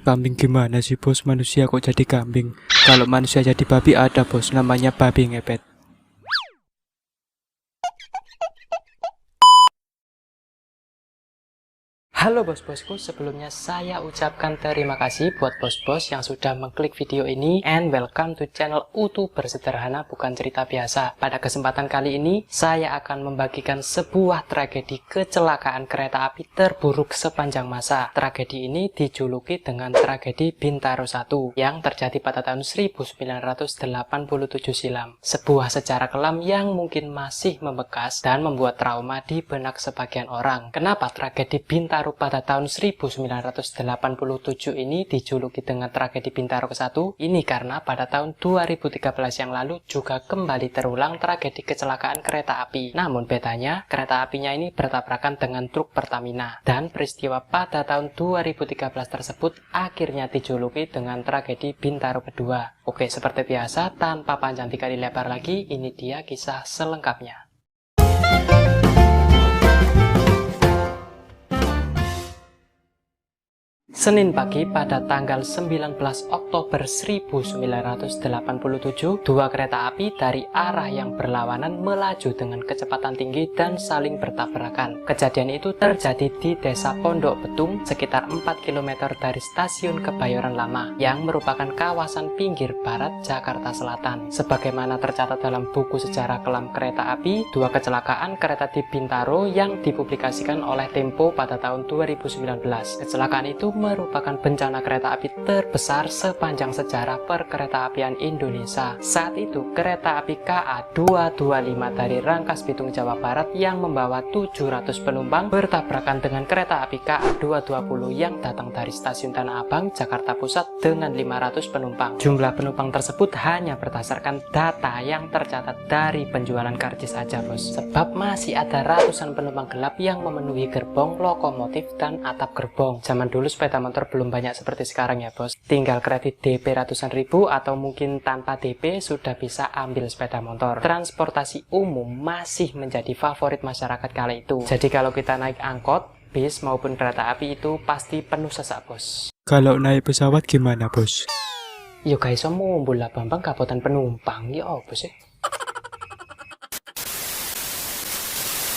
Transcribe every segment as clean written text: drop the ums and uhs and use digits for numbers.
Kambing gimana sih bos? Manusia kok jadi kambing? Kalau manusia jadi babi ada bos, namanya babi ngepet. Halo bos-bosku, sebelumnya saya ucapkan terima kasih buat bos-bos yang sudah mengklik video ini, and welcome to channel YouTuber Sederhana Bukan Cerita Biasa. Pada kesempatan kali ini, saya akan membagikan sebuah tragedi kecelakaan kereta api terburuk sepanjang masa. Tragedi ini dijuluki dengan tragedi Bintaro 1 yang terjadi pada tahun 1987 silam. Sebuah sejarah kelam yang mungkin masih membekas dan membuat trauma di benak sebagian orang. Kenapa tragedi Bintaro pada tahun 1987 ini dijuluki dengan tragedi Bintaro ke-1? Ini karena pada tahun 2013 yang lalu juga kembali terulang tragedi kecelakaan kereta api. Namun bedanya, kereta apinya ini bertabrakan dengan truk Pertamina. Dan peristiwa pada tahun 2013 tersebut akhirnya dijuluki dengan tragedi Bintaro kedua. Oke, seperti biasa, tanpa panjang dikali lebar lagi, ini dia kisah selengkapnya. Senin pagi pada tanggal 19 Oktober 1987, dua kereta api dari arah yang berlawanan melaju dengan kecepatan tinggi dan saling bertabrakan. Kejadian itu terjadi di Desa Pondok Betung, sekitar 4 km dari Stasiun Kebayoran Lama, yang merupakan kawasan pinggir barat Jakarta Selatan. Sebagaimana tercatat dalam buku sejarah kelam kereta api, dua kecelakaan kereta di Bintaro yang dipublikasikan oleh Tempo pada tahun 2019. Kecelakaan itu merupakan bencana kereta api terbesar sepanjang sejarah perkeretaapian Indonesia. Saat itu, kereta api KA 225 dari Rangkas Bitung, Jawa Barat yang membawa 700 penumpang bertabrakan dengan kereta api KA 220 yang datang dari Stasiun Tanah Abang, Jakarta Pusat dengan 500 penumpang. Jumlah penumpang tersebut hanya berdasarkan data yang tercatat dari penjualan karcis saja, bos. Sebab masih ada ratusan penumpang gelap yang memenuhi gerbong, lokomotif, dan atap gerbong. Zaman dulu sepeda motor belum banyak seperti sekarang ya bos. Tinggal kredit DP ratusan ribu atau mungkin tanpa DP sudah bisa ambil sepeda motor. Transportasi umum masih menjadi favorit masyarakat kala itu. Jadi kalau kita naik angkot, bis maupun kereta api itu pasti penuh sesak bos. Kalau naik pesawat gimana bos? Yo guys, mau bola bambang kapotan penumpang ya apa sih?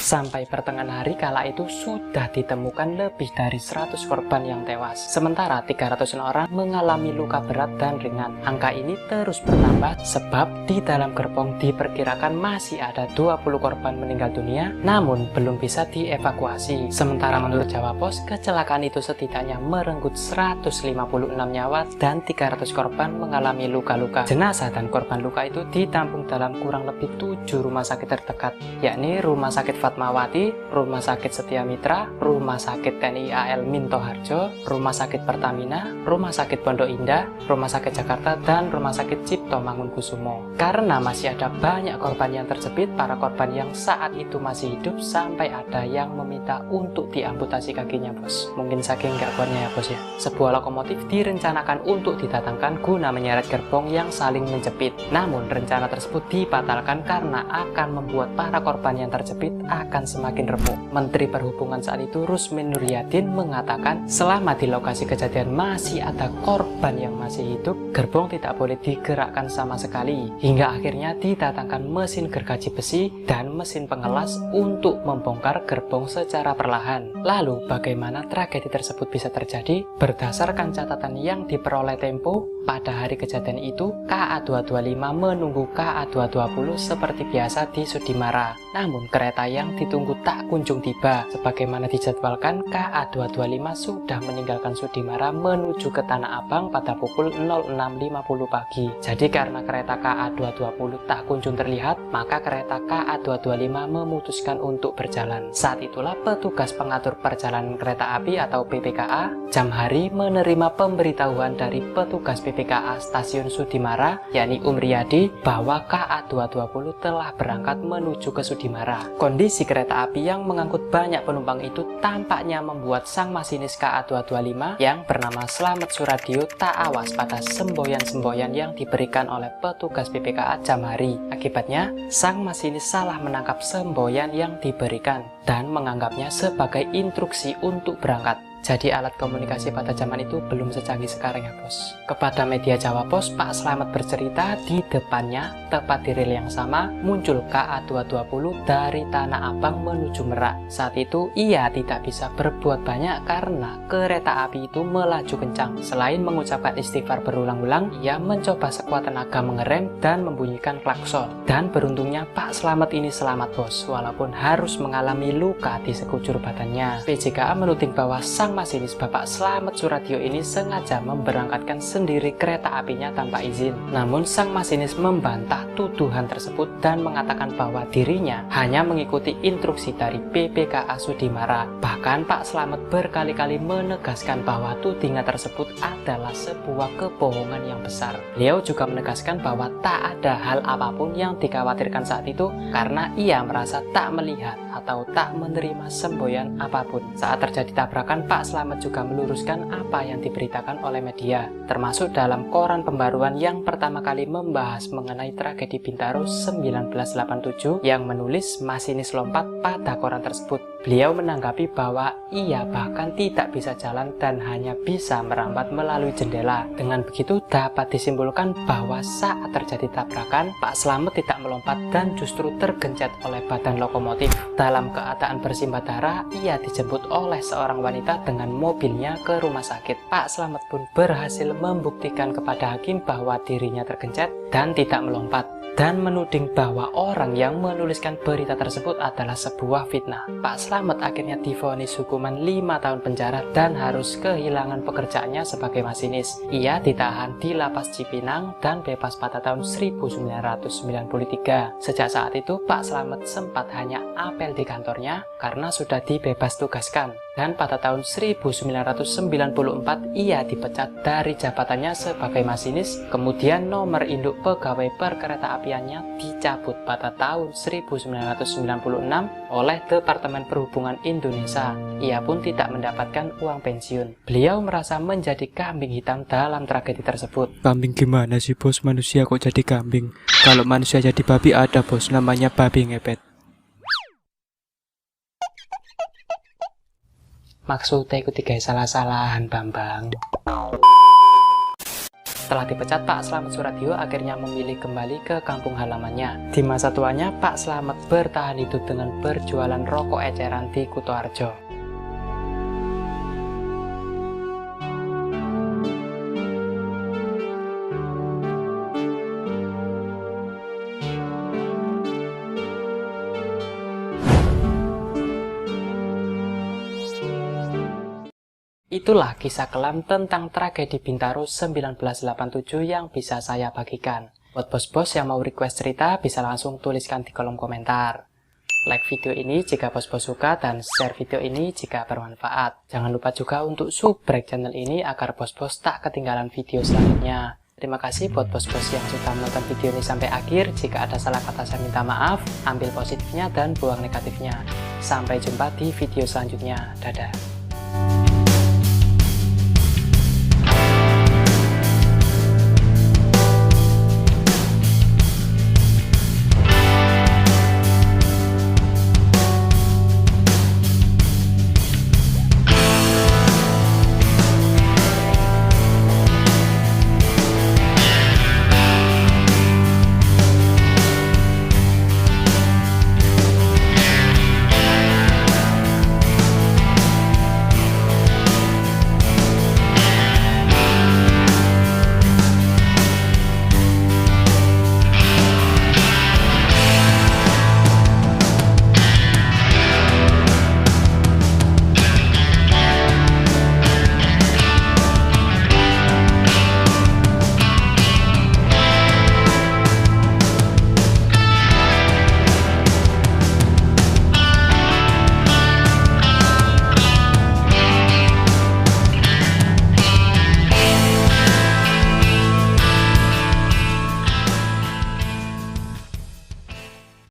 Sampai pertengahan hari kala itu sudah ditemukan lebih dari 100 korban yang tewas. Sementara 300 orang mengalami luka berat dan ringan. Angka ini terus bertambah sebab di dalam gerbong diperkirakan masih ada 20 korban meninggal dunia namun belum bisa dievakuasi. Sementara menurut Jawa Pos, kecelakaan itu setidaknya merenggut 156 nyawa dan 300 korban mengalami luka-luka. Jenazah dan korban luka itu ditampung dalam kurang lebih 7 rumah sakit terdekat, yakni Rumah Sakit Fatmawati, Rumah Sakit Setia Mitra, Rumah Sakit TNI AL Minto Harjo, Rumah Sakit Pertamina, Rumah Sakit Pondok Indah, Rumah Sakit Jakarta, dan Rumah Sakit Cipto Mangunkusumo. Karena masih ada banyak korban yang terjepit, para korban yang saat itu masih hidup sampai ada yang meminta untuk diamputasi kakinya bos. Mungkin saking gak kuatnya ya bos ya. Sebuah lokomotif direncanakan untuk didatangkan guna menyeret gerbong yang saling menjepit. Namun rencana tersebut dibatalkan karena akan membuat para korban yang terjepit akan semakin remuk. Menteri Perhubungan saat itu Rusmin Nuryadin mengatakan selama di lokasi kejadian masih ada korban yang masih hidup, gerbong tidak boleh digerakkan sama sekali. Hingga akhirnya didatangkan mesin gergaji besi dan mesin pengelas untuk membongkar gerbong secara perlahan. Lalu bagaimana tragedi tersebut bisa terjadi? Berdasarkan catatan yang diperoleh Tempo, pada hari kejadian itu KA 225 menunggu KA 220 seperti biasa di Sudimara. Namun kereta yang ditunggu tak kunjung tiba. Sebagaimana dijadwalkan, KA 225 sudah meninggalkan Sudimara menuju ke Tanah Abang pada pukul 06.50 pagi. Jadi karena kereta KA 220 tak kunjung terlihat, maka kereta KA 225 memutuskan untuk berjalan. Saat itulah petugas pengatur perjalanan kereta api atau PPKA jam hari menerima pemberitahuan dari petugas PPKA Stasiun Sudimara, yakni Umriyadi, bahwa KA 220 telah berangkat menuju ke Sudimara. Kondisi kereta api yang mengangkut banyak penumpang itu tampaknya membuat sang masinis KA 225 yang bernama Slamet Suradio tak awas pada semboyan-semboyan yang diberikan oleh petugas PPKA jam hari. Akibatnya, sang masinis salah menangkap semboyan yang diberikan dan menganggapnya sebagai instruksi untuk berangkat. Jadi alat komunikasi pada zaman itu belum secanggih sekarang ya bos. Kepada media Jawa Pos, Pak Slamet bercerita di depannya, tepat di rel yang sama, muncul KA220 dari Tanah Abang menuju Merak. Saat itu ia tidak bisa berbuat banyak karena kereta api itu melaju kencang. Selain mengucapkan istighfar berulang-ulang, ia mencoba sekuat tenaga mengerem dan membunyikan klakson. Dan beruntungnya Pak Slamet ini selamat bos, walaupun harus mengalami luka di sekujur badannya. PJKA menuding bahwa sang masinis Bapak Slamet Suradyo ini sengaja memberangkatkan sendiri kereta apinya tanpa izin. Namun sang masinis membantah tuduhan tersebut dan mengatakan bahwa dirinya hanya mengikuti instruksi dari PPKA Sudimara. Bahkan Pak Slamet berkali-kali menegaskan bahwa tudingan tersebut adalah sebuah kebohongan yang besar. Beliau juga menegaskan bahwa tak ada hal apapun yang dikhawatirkan saat itu karena ia merasa tak melihat atau tak menerima semboyan apapun. Saat terjadi tabrakan, Pak Slamet juga meluruskan apa yang diberitakan oleh media, termasuk dalam koran pembaruan yang pertama kali membahas mengenai tragedi Bintaro 1987 yang menulis masinis lompat pada koran tersebut. Beliau menanggapi bahwa ia bahkan tidak bisa jalan dan hanya bisa merambat melalui jendela. Dengan begitu dapat disimpulkan bahwa saat terjadi tabrakan, Pak Slamet tidak melompat dan justru tergencet oleh badan lokomotif. Dalam keadaan bersimbah darah, ia dijemput oleh seorang wanita dengan mobilnya ke rumah sakit. Pak Slamet pun berhasil membuktikan kepada hakim bahwa dirinya tergencet dan tidak melompat, dan menuding bahwa orang yang menuliskan berita tersebut adalah sebuah fitnah. Pak Slamet akhirnya divonis hukuman 5 tahun penjara dan harus kehilangan pekerjaannya sebagai masinis. Ia ditahan di Lapas Cipinang dan bebas pada tahun 1993. Sejak saat itu Pak Slamet sempat hanya apel di kantornya karena sudah dibebas tugaskan. Dan pada tahun 1994 ia dipecat dari jabatannya sebagai masinis. Kemudian nomor induk pegawai perkeretaapiannya dicabut pada tahun 1996 oleh Departemen Perhubungan Indonesia. Ia pun tidak mendapatkan uang pensiun. Beliau merasa menjadi kambing hitam dalam tragedi tersebut. Kambing gimana sih bos? Manusia kok jadi kambing? Kalau manusia jadi babi ada bos, namanya babi ngepet. Maksudnya ikuti guys, salah-salahan Bambang. Setelah dipecat, Pak Slamet Suradyo akhirnya memilih kembali ke kampung halamannya. Di masa tuanya, Pak Slamet bertahan hidup dengan berjualan rokok eceran di Kutoarjo. Itulah kisah kelam tentang tragedi Bintaro 1987 yang bisa saya bagikan. Buat bos-bos yang mau request cerita, bisa langsung tuliskan di kolom komentar. Like video ini jika bos-bos suka dan share video ini jika bermanfaat. Jangan lupa juga untuk subscribe channel ini agar bos-bos tak ketinggalan video selanjutnya. Terima kasih buat bos-bos yang sudah menonton video ini sampai akhir. Jika ada salah kata saya minta maaf, ambil positifnya dan buang negatifnya. Sampai jumpa di video selanjutnya. Dadah.